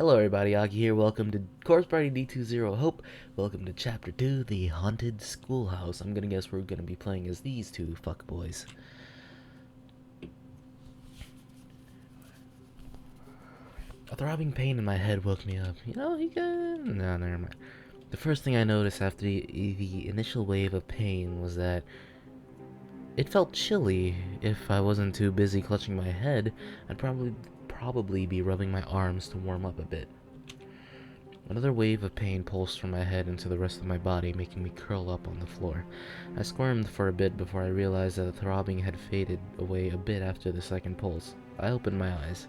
Hello everybody, Aki here. Welcome to Corpse Party D20 Hope. Welcome to Chapter 2, The Haunted Schoolhouse. I'm gonna guess we're gonna be playing as these two fuckboys. A throbbing pain in my head woke me up. You can... No, never mind. The first thing I noticed after the initial wave of pain was that it felt chilly. If I wasn't too busy clutching my head, I'd probably be rubbing my arms to warm up a bit. Another wave of pain pulsed from my head into the rest of my body, making me curl up on the floor. I squirmed for a bit before I realized that the throbbing had faded away a bit after the second pulse. I opened my eyes.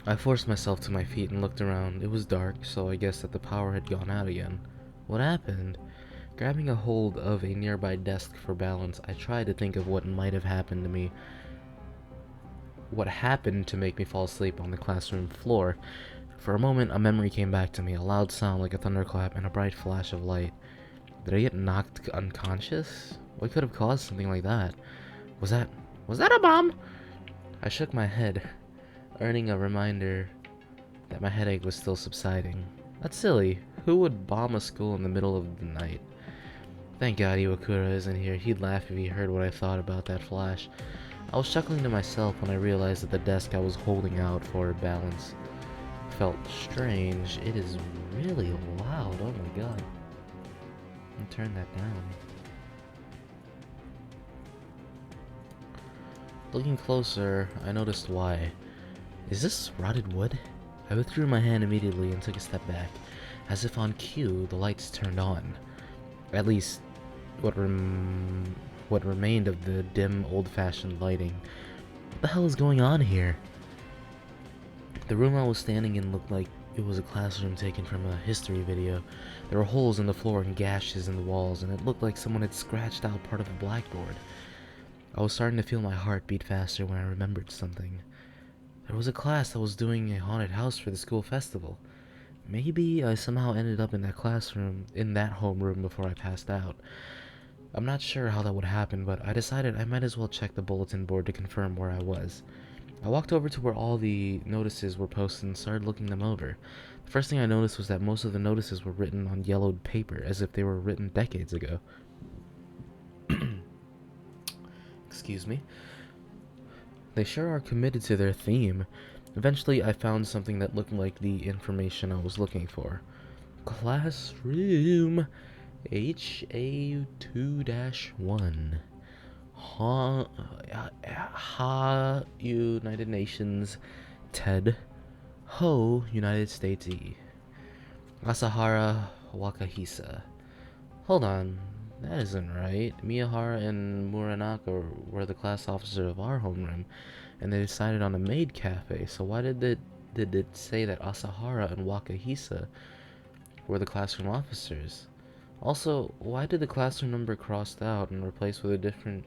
I forced myself to my feet and looked around. It was dark, so I guessed that the power had gone out again. What happened? Grabbing a hold of a nearby desk for balance, I tried to think of what might have happened to me. What happened to make me fall asleep on the classroom floor. For a moment, a memory came back to me, a loud sound like a thunderclap and a bright flash of light. Did I get knocked unconscious? What could have caused something like that? Was that a bomb? I shook my head, earning a reminder that my headache was still subsiding. That's silly. Who would bomb a school in the middle of the night? Thank God Iwakura isn't here. He'd laugh if he heard what I thought about that flash. I was chuckling to myself when I realized that the desk I was holding out for balance felt strange. It is really loud. Oh my god. Let me turn that down. Looking closer, I noticed why. Is this rotted wood? I withdrew my hand immediately and took a step back. As if on cue, the lights turned on. At least, what remained of the dim, old-fashioned lighting. What the hell is going on here? The room I was standing in looked like it was a classroom taken from a history video. There were holes in the floor and gashes in the walls, and it looked like someone had scratched out part of the blackboard. I was starting to feel my heart beat faster when I remembered something. There was a class that was doing a haunted house for the school festival. Maybe I somehow ended up in that classroom, in that homeroom before I passed out. I'm not sure how that would happen, but I decided I might as well check the bulletin board to confirm where I was. I walked over to where all the notices were posted and started looking them over. The first thing I noticed was that most of the notices were written on yellowed paper, as if they were written decades ago. Excuse me. They sure are committed to their theme. Eventually, I found something that looked like the information I was looking for. Classroom HA2-1. United Nations TED Ho United States E Asahara Wakahisa. Hold on, that isn't right. Miyahara and Muranaka were the class officers of our homeroom, and they decided on a maid cafe, so why did it say that Asahara and Wakahisa were the classroom officers? Also, why did the classroom number crossed out and replaced with a different...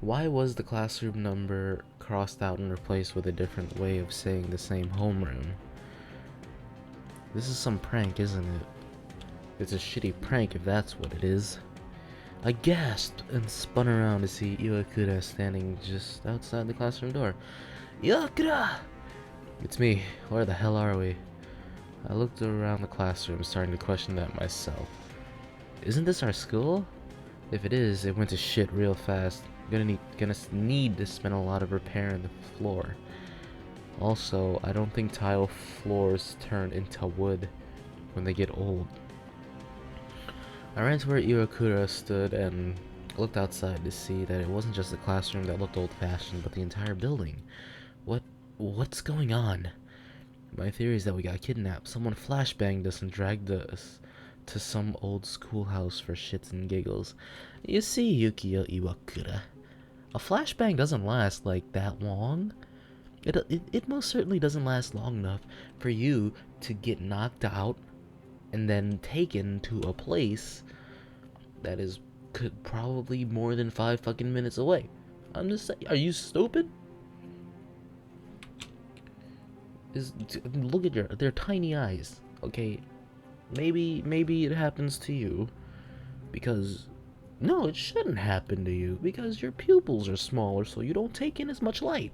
Why was the classroom number crossed out and replaced with a different way of saying the same homeroom? This is some prank, isn't it? It's a shitty prank if that's what it is. I gasped and spun around to see Iwakura standing just outside the classroom door. Iwakura! It's me. Where the hell are we? I looked around the classroom, starting to question that myself. Isn't this our school? If it is, it went to shit real fast. Gonna need to spend a lot of repairing the floor. Also, I don't think tile floors turn into wood when they get old. I ran to where Iwakura stood and looked outside to see that it wasn't just the classroom that looked old-fashioned, but the entire building. What's going on? My theory is that we got kidnapped. Someone flashbanged us and dragged us to some old schoolhouse for shits and giggles. You see, Yukio Iwakura, a flashbang doesn't last like that long. It most certainly doesn't last long enough for you to get knocked out and then taken to a place that is probably more than 5 fucking minutes away. I'm just saying, are you stupid? Look at their tiny eyes. Okay, maybe it happens to you because no, it shouldn't happen to you because your pupils are smaller, so you don't take in as much light.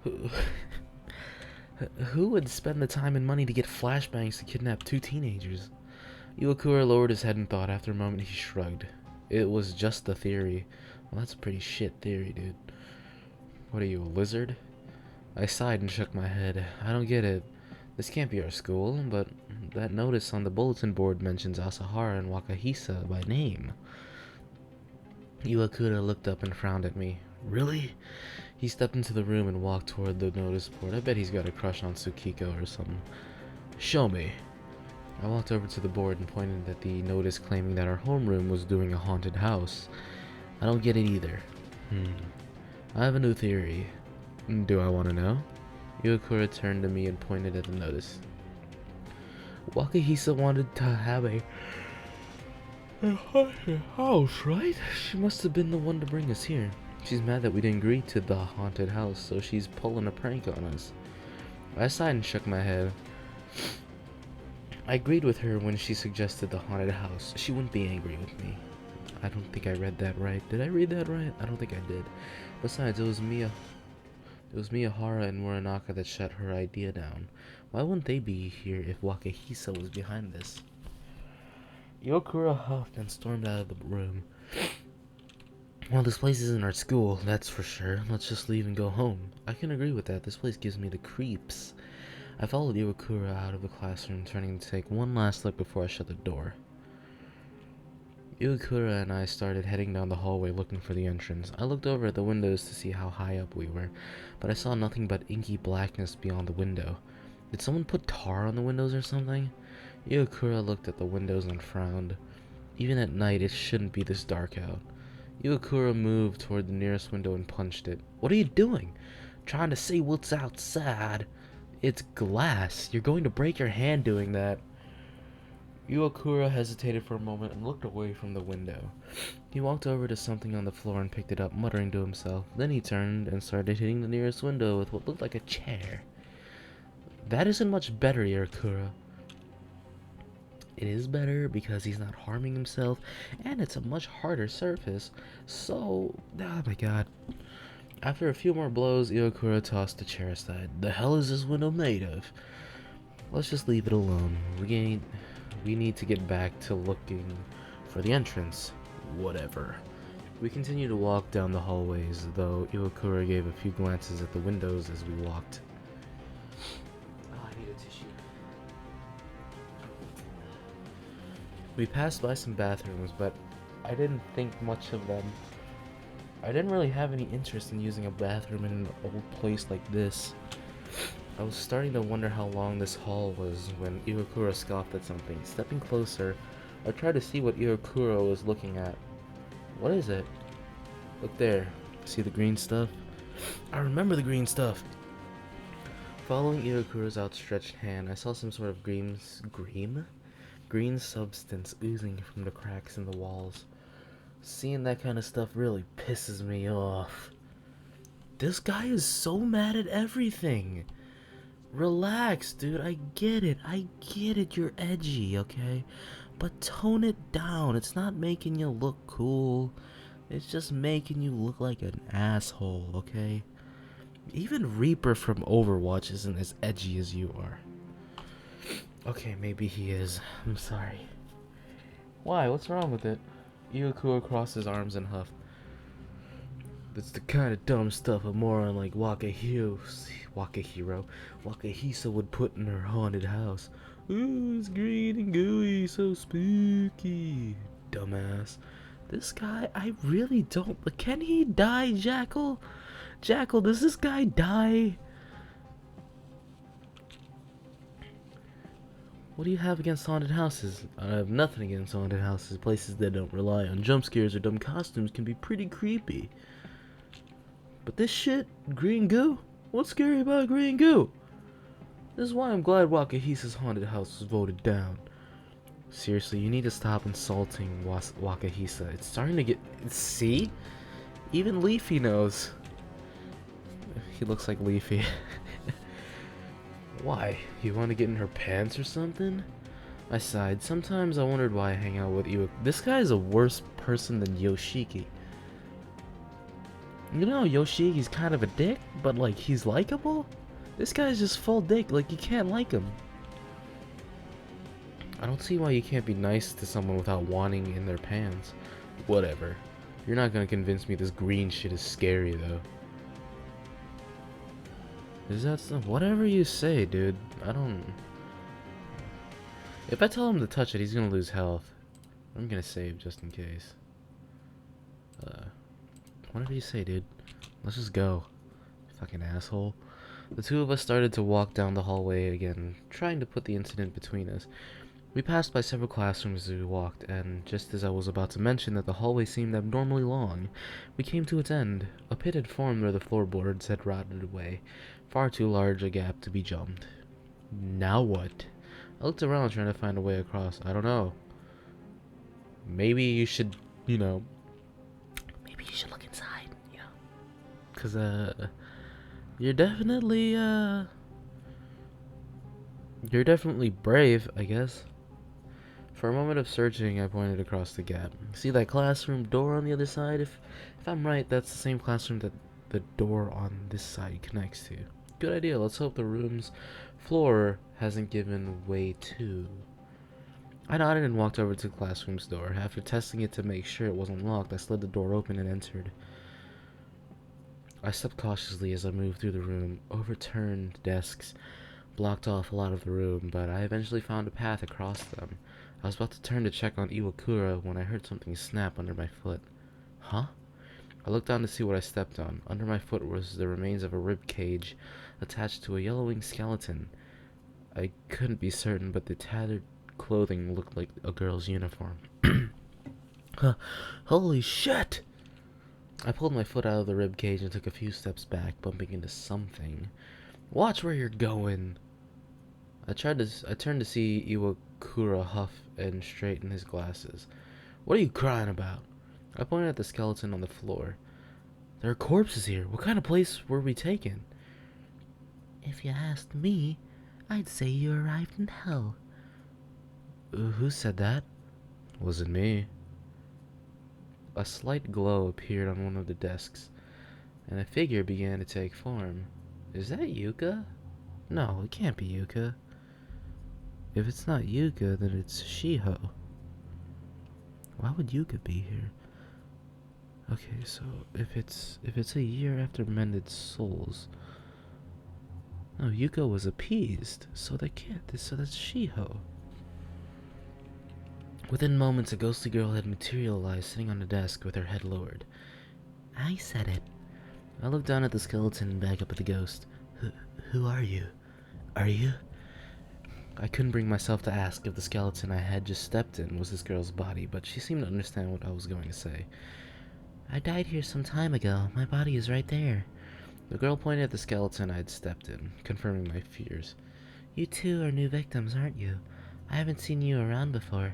Who, who would spend the time and money to get flashbangs to kidnap two teenagers? Iwakura lowered his head in thought. After a moment, he shrugged. It was just a theory. Well, that's a pretty shit theory, dude. What are you, a lizard? I sighed and shook my head. I don't get it. This can't be our school, but that notice on the bulletin board mentions Asahara and Wakahisa by name. Iwakura looked up and frowned at me. Really? He stepped into the room and walked toward the notice board. I bet he's got a crush on Tsukiko or something. Show me. I walked over to the board and pointed at the notice claiming that our homeroom was doing a haunted house. I don't get it either. I have a new theory. Do I want to know? Iwakura turned to me and pointed at the notice. Wakahisa wanted to have a haunted house, right? She must have been the one to bring us here. She's mad that we didn't agree to the haunted house, so she's pulling a prank on us. I sighed and shook my head. I agreed with her when she suggested the haunted house. She wouldn't be angry with me. I don't think I read that right. Did I read that right? I don't think I did. Besides, it was Miyahara and Muranaka that shut her idea down. Why wouldn't they be here if Wakahisa was behind this? Iwakura huffed and stormed out of the room. Well, this place isn't our school, that's for sure. Let's just leave and go home. I can agree with that. This place gives me the creeps. I followed Iwakura out of the classroom, turning to take one last look before I shut the door. Iwakura and I started heading down the hallway looking for the entrance. I looked over at the windows to see how high up we were, but I saw nothing but inky blackness beyond the window. Did someone put tar on the windows or something? Iwakura looked at the windows and frowned. Even at night, it shouldn't be this dark out. Iwakura moved toward the nearest window and punched it. What are you doing? Trying to see what's outside. It's glass. You're going to break your hand doing that. Iwakura hesitated for a moment and looked away from the window. He walked over to something on the floor and picked it up, muttering to himself. Then he turned and started hitting the nearest window with what looked like a chair. That isn't much better, Iwakura. It is better because he's not harming himself, and it's a much harder surface. So, oh my god. After a few more blows, Iwakura tossed the chair aside. The hell is this window made of? Let's just leave it alone. We need to get back to looking for the entrance. Whatever. We continued to walk down the hallways, though Iwakura gave a few glances at the windows as we walked. Oh, I need a tissue. We passed by some bathrooms, but I didn't think much of them. I didn't really have any interest in using a bathroom in an old place like this. I was starting to wonder how long this hall was when Iwakura scoffed at something. Stepping closer, I tried to see what Iwakura was looking at. What is it? Look there. See the green stuff? I remember the green stuff! Following Iwakura's outstretched hand, I saw some sort of green substance oozing from the cracks in the walls. Seeing that kind of stuff really pisses me off. This guy is so mad at everything. Relax, dude. I get it. You're edgy, okay? But tone it down. It's not making you look cool. It's just making you look like an asshole, okay? Even Reaper from Overwatch isn't as edgy as you are. Okay, maybe he is. I'm sorry. Why? What's wrong with it? Iwakura crossed his arms and huffed. That's the kind of dumb stuff a moron like Wakahisa would put in her haunted house. Ooh, it's green and gooey, so spooky. Dumbass. This guy, I really don't... Can he die, Jackal? Jackal, does this guy die? What do you have against haunted houses? I have nothing against haunted houses. Places that don't rely on jump scares or dumb costumes can be pretty creepy. But this shit, green goo? What's scary about green goo? This is why I'm glad Wakahisa's haunted house was voted down. Seriously, you need to stop insulting Wakahisa. It's starting to get... See? Even Leafy knows. He looks like Leafy. Why? You want to get in her pants or something? I sighed. Sometimes I wondered why I hang out with you. This guy is a worse person than Yoshiki. You know, Yoshi's kind of a dick, but like he's likable. This guy's just full dick. Like you can't like him. I don't see why you can't be nice to someone without wanting in their pants. Whatever. You're not gonna convince me this green shit is scary though. Is that stuff? Whatever you say, dude. I don't. If I tell him to touch it, he's gonna lose health. I'm gonna save just in case. Whatever you say, dude. Let's just go. Fucking asshole. The two of us started to walk down the hallway again, trying to put the incident between us. We passed by several classrooms as we walked, and just as I was about to mention that the hallway seemed abnormally long, we came to its end. A pit had formed where the floorboards had rotted away, far too large a gap to be jumped. Now what? I looked around trying to find a way across. I don't know. Maybe you should, maybe you should look inside, Cause, you're definitely brave, I guess. For a moment of searching, I pointed across the gap. See that classroom door on the other side? If I'm right, that's the same classroom that the door on this side connects to. Good idea. Let's hope the room's floor hasn't given way too. I nodded and walked over to the classroom's door. After testing it to make sure it wasn't locked, I slid the door open and entered. I stepped cautiously as I moved through the room. Overturned desks blocked off a lot of the room, but I eventually found a path across them. I was about to turn to check on Iwakura when I heard something snap under my foot. Huh? I looked down to see what I stepped on. Under my foot was the remains of a rib cage attached to a yellowing skeleton. I couldn't be certain, but the tattered clothing looked like a girl's uniform. Holy shit! I pulled my foot out of the rib cage and took a few steps back, bumping into something. Watch where you're going! I turned to see Iwakura huff and straighten his glasses. What are you crying about? I pointed at the skeleton on the floor. There are corpses here. What kind of place were we taken? If you asked me, I'd say you arrived in hell. Who said that? Wasn't me. A slight glow appeared on one of the desks, and a figure began to take form. Is that Yuka? No, it can't be Yuka. If it's not Yuka, then it's Shiho. Why would Yuka be here? Okay, so if it's a year after Mended Souls. No, Yuka was appeased, so that's Shiho. Within moments, a ghostly girl had materialized, sitting on the desk with her head lowered. I said it. I looked down at the skeleton and back up at the ghost. Who are you? Are you? I couldn't bring myself to ask if the skeleton I had just stepped in was this girl's body, but she seemed to understand what I was going to say. I died here some time ago. My body is right there. The girl pointed at the skeleton I had stepped in, confirming my fears. You two are new victims, aren't you? I haven't seen you around before.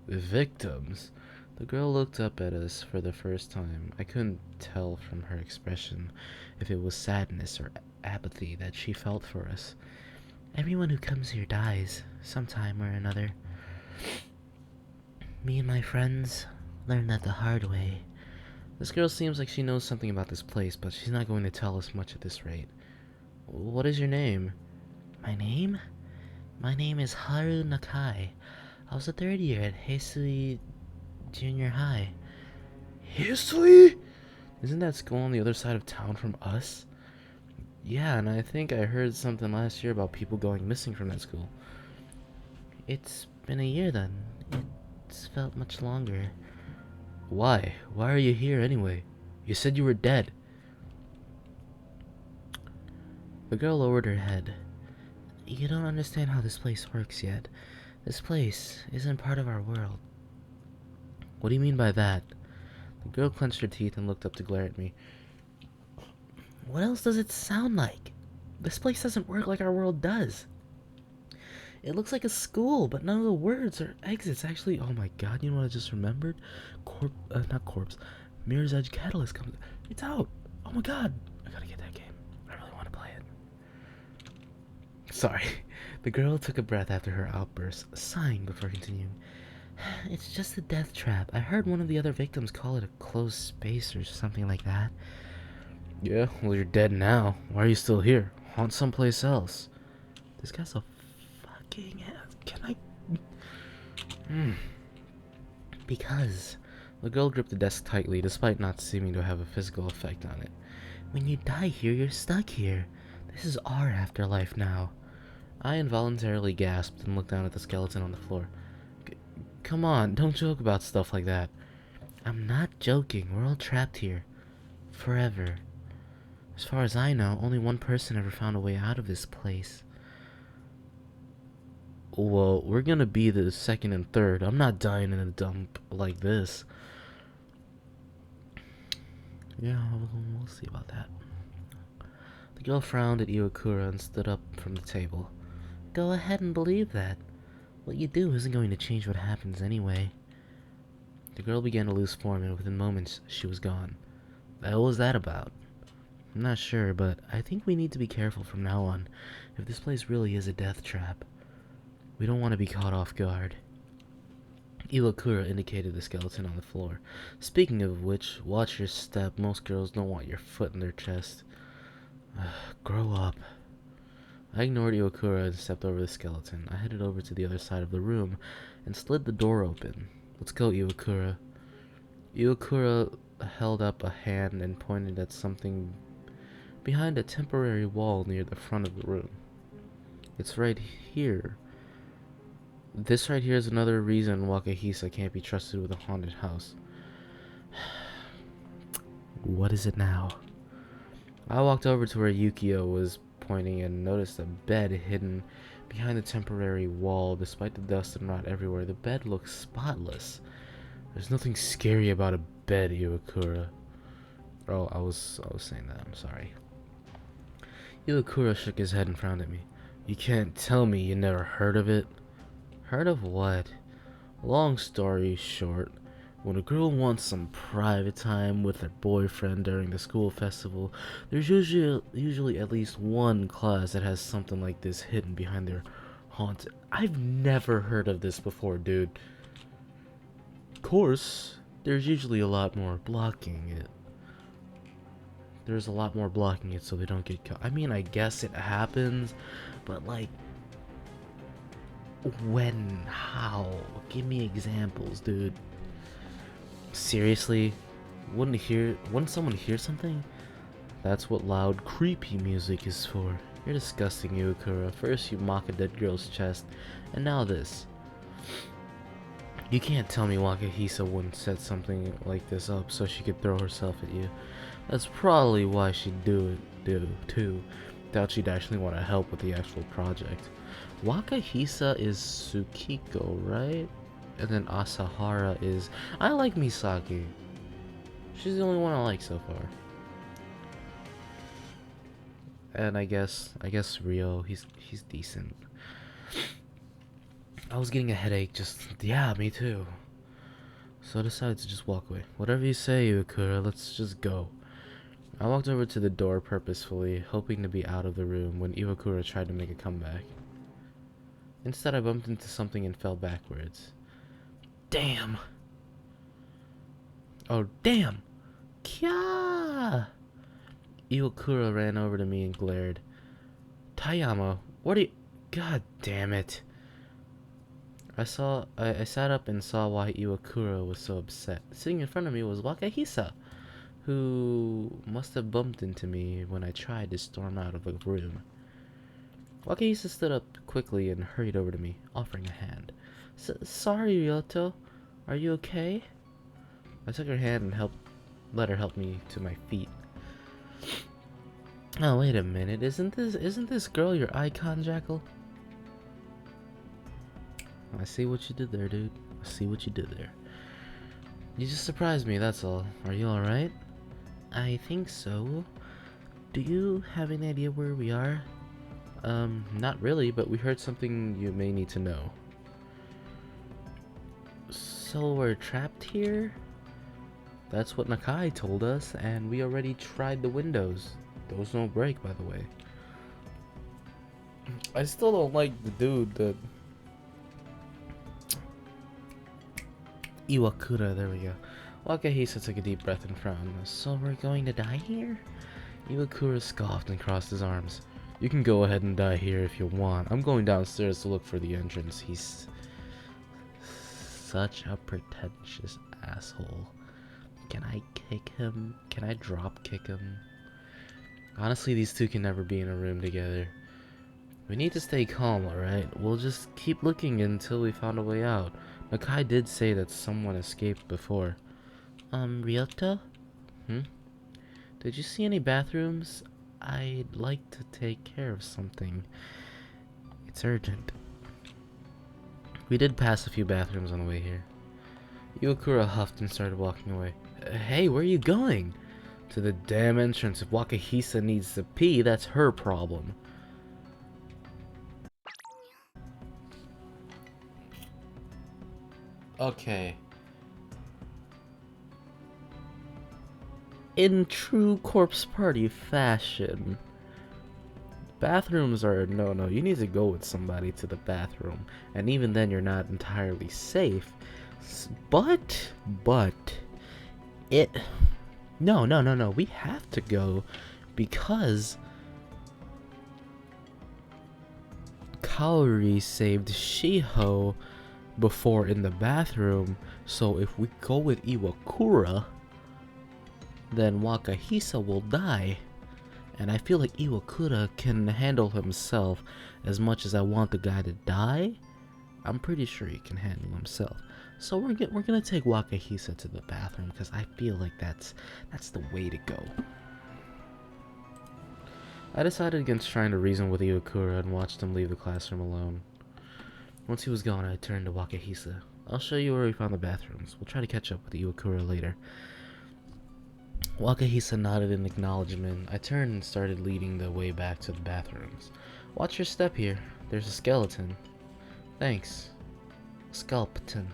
Victims? The girl looked up at us for the first time. I couldn't tell from her expression if it was sadness or apathy that she felt for us. Everyone who comes here dies, sometime or another. Me and my friends learned that the hard way. This girl seems like she knows something about this place, but she's not going to tell us much at this rate. What is your name? My name? My name is Haru Nakai. I was a third year at Heisui Junior High. Heisui? Isn't that school on the other side of town from us? Yeah, and I think I heard something last year about people going missing from that school. It's been a year then. It's felt much longer. Why? Why are you here anyway? You said you were dead. The girl lowered her head. You don't understand how this place works yet. This place isn't part of our world. What do you mean by that? The girl clenched her teeth and looked up to glare at me. What else does it sound like? This place doesn't work like our world does. It looks like a school, but none of the words or exits actually. Oh my god, you know what I just remembered? Not corpse. Mirror's Edge Catalyst comes. It's out. Oh my god, I gotta get that game. I really want to play it. Sorry. The girl took a breath after her outburst, sighing before continuing. It's just a death trap. I heard one of the other victims call it a closed space or something like that. Yeah, well, you're dead now. Why are you still here? Haunt someplace else. This guy's a fucking ass. Can I? Because the girl gripped the desk tightly, despite not seeming to have a physical effect on it. When you die here, you're stuck here. This is our afterlife now. I involuntarily gasped and looked down at the skeleton on the floor. Come on, don't joke about stuff like that. I'm not joking. We're all trapped here. Forever. As far as I know, only one person ever found a way out of this place. Well, we're gonna be the second and third. I'm not dying in a dump like this. Yeah, we'll see about that. The girl frowned at Iwakura and stood up from the table. Go ahead and believe that. What you do isn't going to change what happens anyway. The girl began to lose form, and within moments, she was gone. What was that about? I'm not sure, but I think we need to be careful from now on. If this place really is a death trap, we don't want to be caught off guard. Iwakura indicated the skeleton on the floor. Speaking of which, watch your step. Most girls don't want your foot in their chest. Grow up. I ignored Iwakura and stepped over the skeleton. I headed over to the other side of the room and slid the door open. Let's go, Iwakura. Iwakura held up a hand and pointed at something behind a temporary wall near the front of the room. It's right here. This right here is another reason Wakahisa can't be trusted with a haunted house. What is it now? I walked over to where Yukio was pointing and noticed a bed hidden behind the temporary wall. Despite the dust and rot everywhere, the bed looks spotless. There's nothing scary about a bed, Iwakura. Oh, I was saying that. I'm sorry. Iwakura shook his head and frowned at me. You can't tell me you never heard of it? Heard of what? Long story short, when a girl wants some private time with her boyfriend during the school festival, there's usually at least one class that has something like this hidden behind their haunted. I've never heard of this before, dude. Of course, there's usually a lot more blocking it. There's a lot more blocking it so they don't get caught. I mean, I guess it happens, but like, when? How? Give me examples, dude. Seriously? Wouldn't someone hear something? That's what loud, creepy music is for. You're disgusting, Iwakura. First you mock a dead girl's chest, and now this. You can't tell me Wakahisa wouldn't set something like this up so she could throw herself at you. That's probably why she'd do too. Doubt she'd actually want to help with the actual project. Wakahisa is Tsukiko, right? And then Asahara is... I like Misaki. She's the only one I like so far. And I guess Ryo, he's decent. I was getting a headache just... Yeah, me too. So I decided to just walk away. Whatever you say, Iwakura, let's just go. I walked over to the door purposefully, hoping to be out of the room when Iwakura tried to make a comeback. Instead, I bumped into something and fell backwards. Damn! Oh, damn! Kya! Iwakura ran over to me and glared. Tayama, what are you... God damn it. I sat up and saw why Iwakura was so upset. Sitting in front of me was Wakahisa, who must have bumped into me when I tried to storm out of the room. Wakahisa stood up quickly and hurried over to me, offering a hand. Sorry, Ryoto. Are you okay? I took her hand and let her help me to my feet. Oh, wait a minute. Isn't this girl your icon, Jackal? I see what you did there, dude. I see what you did there. You just surprised me, that's all. Are you alright? I think so. Do you have any idea where we are? Not really, but we heard something you may need to know. So we're trapped here? That's what Nakai told us, and we already tried the windows. Those don't break, by the way. I still don't like the dude that... Iwakura, there we go. Wakahisa took a deep breath and frowned. So we're going to die here? Iwakura scoffed and crossed his arms. You can go ahead and die here if you want. I'm going downstairs to look for the entrance. He's such a pretentious asshole. Can I kick him? Can I drop kick him? Honestly, these two can never be in a room together. We need to stay calm, alright? We'll just keep looking until we found a way out. Nakai did say that someone escaped before. Ryota? Did you see any bathrooms? I'd like to take care of something. It's urgent. We did pass a few bathrooms on the way here. Iwakura huffed and started walking away. Hey, where are you going? To the damn entrance. If Wakahisa needs to pee, that's her problem. Okay. In true Corpse Party fashion, bathrooms are a no-no. You need to go with somebody to the bathroom, and even then you're not entirely safe. But no, we have to go because Kaori saved Shiho before in the bathroom, so if we go with Iwakura, then Wakahisa will die. And I feel like Iwakura can handle himself. As much as I want the guy to die, I'm pretty sure he can handle himself. So we're gonna take Wakahisa to the bathroom because I feel like that's the way to go. I decided against trying to reason with Iwakura and watched him leave the classroom alone. Once he was gone, I turned to Wakahisa. I'll show you where we found the bathrooms. We'll try to catch up with Iwakura later. Wakahisa nodded in acknowledgement. I turned and started leading the way back to the bathrooms. Watch your step here. There's a skeleton. Thanks. Skeleton.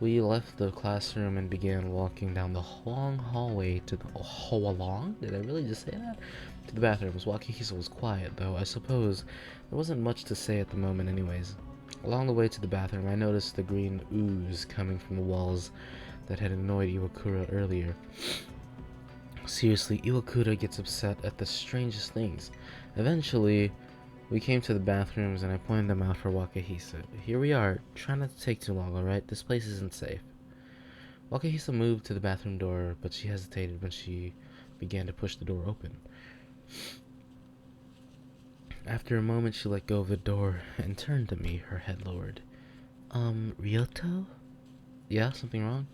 We left the classroom and began walking down the long hallway to the Did I really just say that? To the bathrooms. Wakahisa was quiet, though. I suppose there wasn't much to say at the moment anyways. Along the way to the bathroom, I noticed the green ooze coming from the walls that had annoyed Iwakura earlier. Seriously, Iwakura gets upset at the strangest things. Eventually, we came to the bathrooms and I pointed them out for Wakahisa. Here we are. Try not to take too long, alright? This place isn't safe. Wakahisa moved to the bathroom door, but she hesitated when she began to push the door open. After a moment, she let go of the door and turned to me, her head lowered. Ryoto? Yeah, something wrong?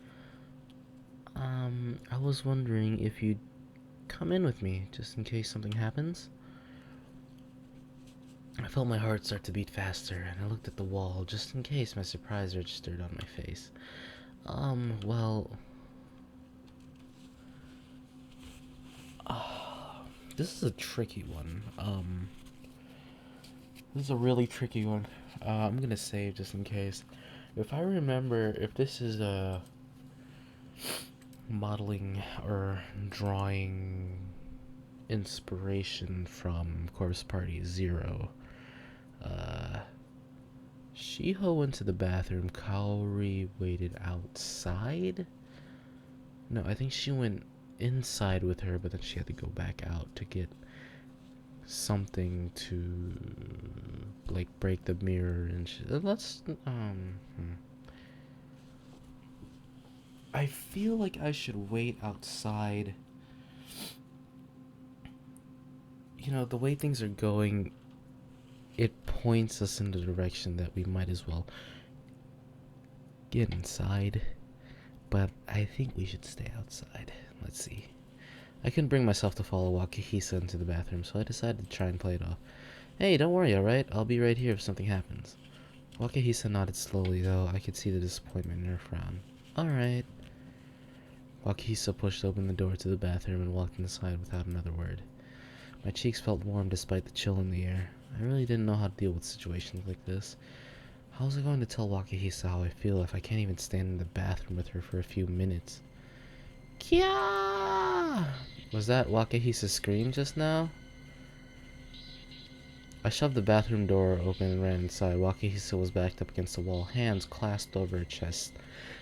I was wondering if you'd come in with me, just in case something happens. I felt my heart start to beat faster, and I looked at the wall, just in case my surprise registered on my face. Well... this is a tricky one. This is a really tricky one. I'm gonna save just in case. If I remember, if this is a modeling or drawing inspiration from Corpse Party 0, Shiho went to the bathroom, Kaori waited outside? No, I think she went inside with her, but then she had to go back out to get something to, like, break the mirror and I feel like I should wait outside. You know, the way things are going, it points us in the direction that we might as well get inside. But I think we should stay outside. Let's see. I couldn't bring myself to follow Wakahisa into the bathroom, so I decided to try and play it off. Hey, don't worry, alright? I'll be right here if something happens. Wakahisa nodded slowly, though I could see the disappointment in her frown. Alright. Wakahisa pushed open the door to the bathroom and walked inside without another word. My cheeks felt warm despite the chill in the air. I really didn't know how to deal with situations like this. How was I going to tell Wakahisa how I feel if I can't even stand in the bathroom with her for a few minutes? Kya! Was that Wakahisa's scream just now? I shoved the bathroom door open and ran inside. Wakahisa was backed up against the wall, hands clasped over her chest,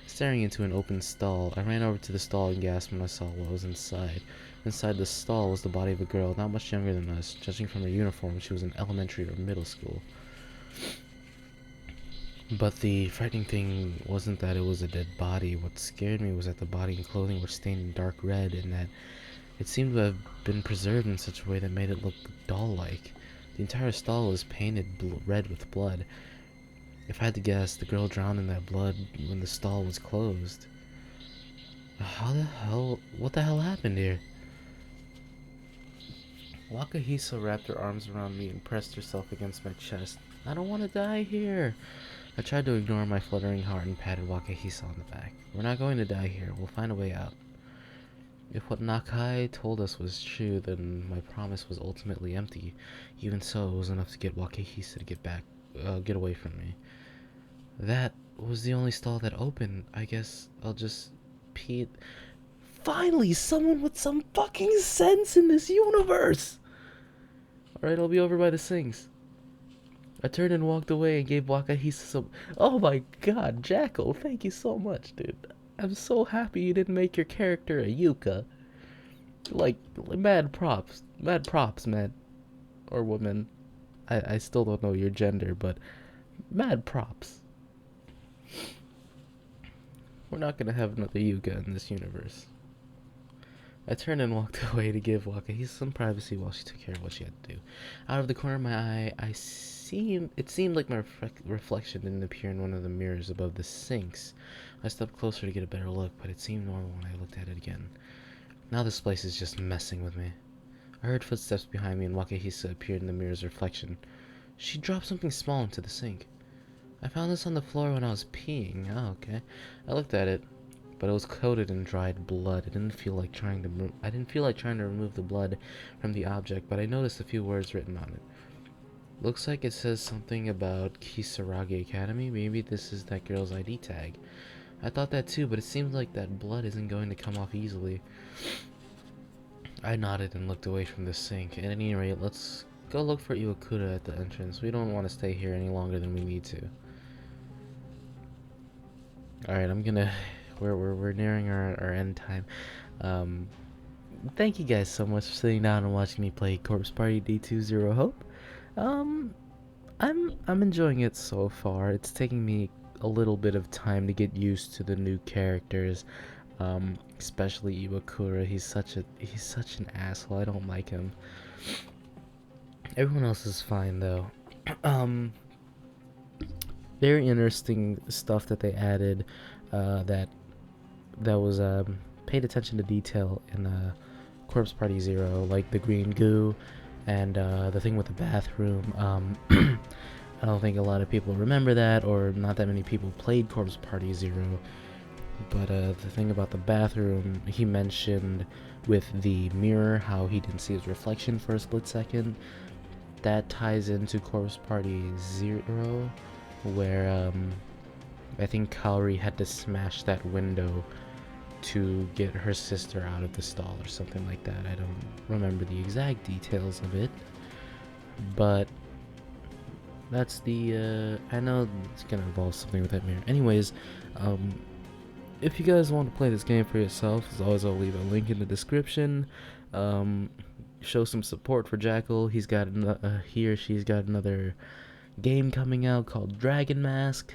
staring into an open stall. I ran over to the stall and gasped when I saw what was inside. Inside the stall was the body of a girl, not much younger than us. Judging from her uniform, she was in elementary or middle school. But the frightening thing wasn't that it was a dead body. What scared me was that the body and clothing were stained in dark red, and that it seemed to have been preserved in such a way that made it look doll-like. The entire stall was painted red with blood. If I had to guess, the girl drowned in that blood when the stall was closed. What the hell happened here? Wakahisa wrapped her arms around me and pressed herself against my chest. I don't want to die here. I tried to ignore my fluttering heart and patted Wakahisa on the back. We're not going to die here. We'll find a way out. If what Nakai told us was true, then my promise was ultimately empty. Even so, it was enough to get Wakahisa to get away from me. That was the only stall that opened. I guess I'll just pee. Finally, someone with some fucking sense in this universe! Alright, I'll be over by the sinks. I turned and walked away and gave Wakahisa some... Oh my god, Jackal, thank you so much, dude. I'm so happy you didn't make your character a Yuka. Like mad props, man. Or woman. I still don't know your gender, but mad props. We're not gonna have another Yuka in this universe. I turned and walked away to give Wakahisa some privacy while she took care of what she had to do. Out of the corner of my eye, it seemed like my reflection didn't appear in one of the mirrors above the sinks. I stepped closer to get a better look, but it seemed normal when I looked at it again. Now this place is just messing with me. I heard footsteps behind me and Wakahisa appeared in the mirror's reflection. She dropped something small into the sink. I found this on the floor when I was peeing. Oh, okay. I looked at it, but it was coated in dried blood. I didn't feel like trying to remove the blood from the object, but I noticed a few words written on it. Looks like it says something about Kisaragi Academy. Maybe this is that girl's ID tag. I thought that too, but it seems like that blood isn't going to come off easily. I nodded and looked away from the sink. At any rate, let's go look for Iwakura at the entrance. We don't want to stay here any longer than we need to. Alright, we're nearing our end time. Thank you guys so much for sitting down and watching me play Corpse Party D2 Zero Hope. I'm enjoying it so far. It's taking me a little bit of time to get used to the new characters, especially Iwakura. He's such an asshole. I don't like him. Everyone else is fine though. Very interesting stuff that they added. That was paid attention to detail in Corpse Party Zero, like the green goo and the thing with the bathroom. I don't think a lot of people remember that, or not that many people played Corpse Party Zero. But the thing about the bathroom, he mentioned with the mirror, how he didn't see his reflection for a split second. That ties into Corpse Party Zero, where I think Kaori had to smash that window to get her sister out of the stall or something like that. I don't remember the exact details of it, but that's the I know it's gonna involve something with that mirror. Anyways, if you guys want to play this game for yourself, as always, I'll leave a link in the description. Show some support for Jackal. He's got he or she's got another game coming out called Dragon Mask.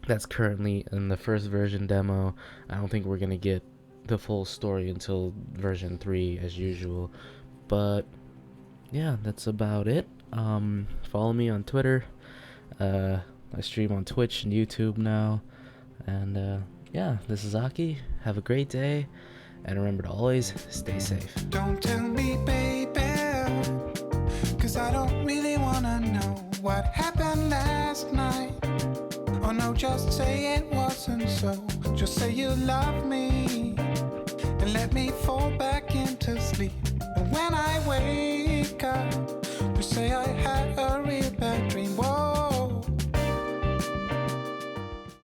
That's currently in the first version demo. I don't think we're gonna get the full story until version 3 as usual, but yeah, that's about it. Follow me on Twitter. I stream on Twitch and YouTube now, and yeah, this is Aki. Have a great day, and remember to always stay safe. Don't tell me, baby, 'cause I don't really wanna know what happened last night. Oh no, just say it wasn't so. Just say you love me and let me fall back into sleep. And when I wake up, you say I